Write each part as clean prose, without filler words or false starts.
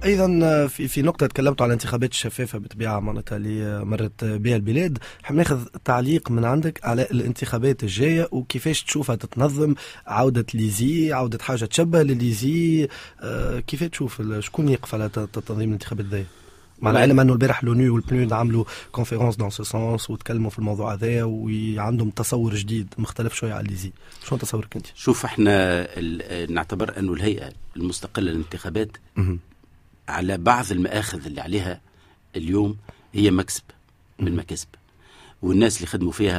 ايضا في نقطه تكلمتوا على الانتخابات الشفافه بالطبيعه معناتها اللي مرت بها البلاد. حاب ناخذ تعليق من عندك على الانتخابات الجايه وكيفاش تشوفها تتنظم، عوده ليزي، عوده حاجه تشبه لليزي، كيف تشوف شكون يقف على تنظيم الانتخابات ذي؟ مع العلم انه البارح لونو والبنود عملوا كونفيرونس دون سو سونس وتكلموا في الموضوع هذا وعندهم تصور جديد مختلف شويه على ليزي. شو تصورك انت؟ شوف، احنا نعتبر انه الهيئه المستقله للانتخابات على بعض المآخذ اللي عليها اليوم هي مكسب من مكاسب، والناس اللي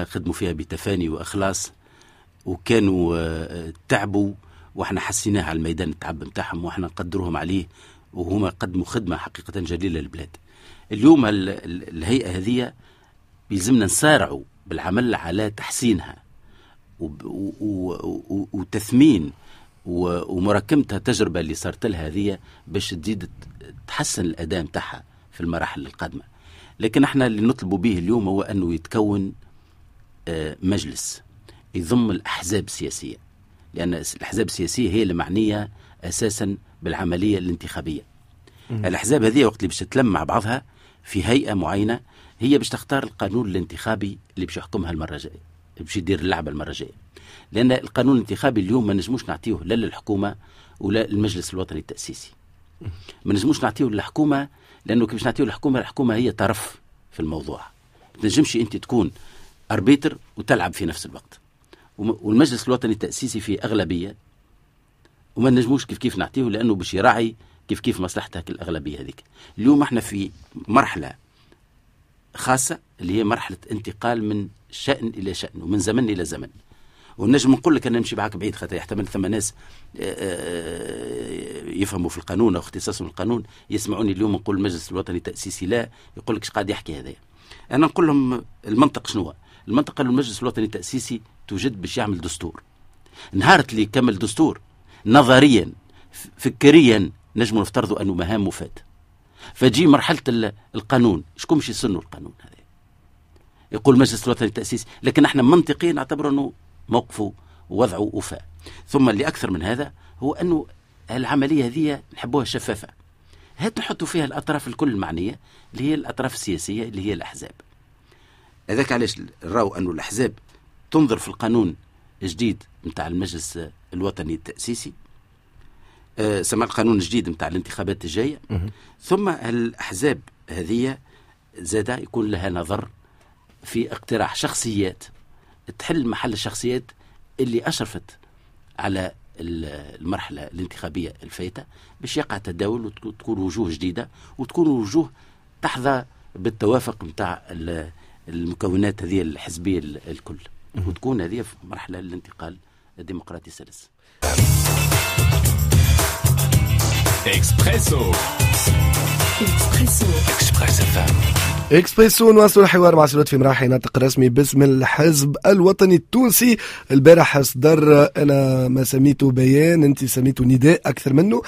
خدموا فيها بتفاني وإخلاص، وكانوا تعبوا، واحنا حسيناها على الميدان التعب متاعهم، واحنا نقدرهم عليه، وهما قدموا خدمة حقيقة جليلة للبلاد. اليوم الهيئة هذه يلزمنا نسارعوا بالعمل على تحسينها وتثمين ومراكمتها التجربة اللي صارت لها هذه باش تزيد تحسن الأداء متاعها في المراحل القادمة. لكن احنا اللي نطلبوا به اليوم هو أنه يتكون مجلس يضم الأحزاب السياسية، لأن الأحزاب السياسية هي اللي معنية أساسا بالعملية الانتخابية. الأحزاب هذه وقت اللي باش تتلم مع بعضها في هيئة معينة، هي باش تختار القانون الانتخابي اللي باش يحكمها المرة الجاية، باش يدير اللعبة المرة الجاية. لأن القانون الانتخابي اليوم ما نجموش نعطيه لا للحكومة ولا المجلس الوطني التأسيسي. ما نجموش نعطيه للحكومة، لأنه كيف نعطيه للحكومة، الحكومة هي طرف في الموضوع، ما تنجمش أنت تكون أربيتر وتلعب في نفس الوقت. والمجلس الوطني التأسيسي فيه أغلبية، وما نجموش كيف نعطيه، لأنه باش يراعي كيف مصلحتك الأغلبية هذيك. اليوم احنا في مرحلة خاصة اللي هي مرحلة انتقال من شأن إلى شأن ومن زمن إلى زمن. ونجم نقول لك أنا نمشي معك بعيد، خاطر يحتمل ثم ناس يفهموا في القانون أو اختصاصهم القانون يسمعوني اليوم نقول المجلس الوطني التأسيسي، لا يقول لك قاعد يحكي هذا. أنا نقول لهم المنطق شنو؟ المنطق أن المجلس الوطني التأسيسي توجد باش يعمل دستور. نهارة اللي يكمل دستور نظريا فكريا نجم نفترضوا أنه مهام مفاد، فجي مرحلة القانون شكون باش يسنوا القانون هذا؟ يقول المجلس الوطني التأسيسي، لكن احنا منطقيا نعتبر أنه موقفه ووضعه وفاء. ثم اللي أكثر من هذا هو أنه العملية هذه نحبوها شفافة، هات نحطوا فيها الأطراف الكل المعنية اللي هي الأطراف السياسية اللي هي الأحزاب. هذاك علاش نراو أنه الأحزاب تنظر في القانون الجديد متاع المجلس الوطني التأسيسي، سمع القانون الجديد متاع الانتخابات الجاية، ثم الأحزاب هذه زادا يكون لها نظر في اقتراح شخصيات تحل محل الشخصيات اللي أشرفت على المرحلة الانتخابية الفائتة، باش يقع تداول وتكون وجوه جديدة وتكون وجوه تحظى بالتوافق متاع المكونات هذه الحزبية الكل، وتكون هذه في مرحلة الانتقال الديمقراطي السلس. اكسبريسو نواصلوا الحوار مع سلطفي مراحي، ناطق رسمي باسم الحزب الوطني التونسي. البارح صدر انا ما سميته بيان، انت سميته نداء اكثر منه.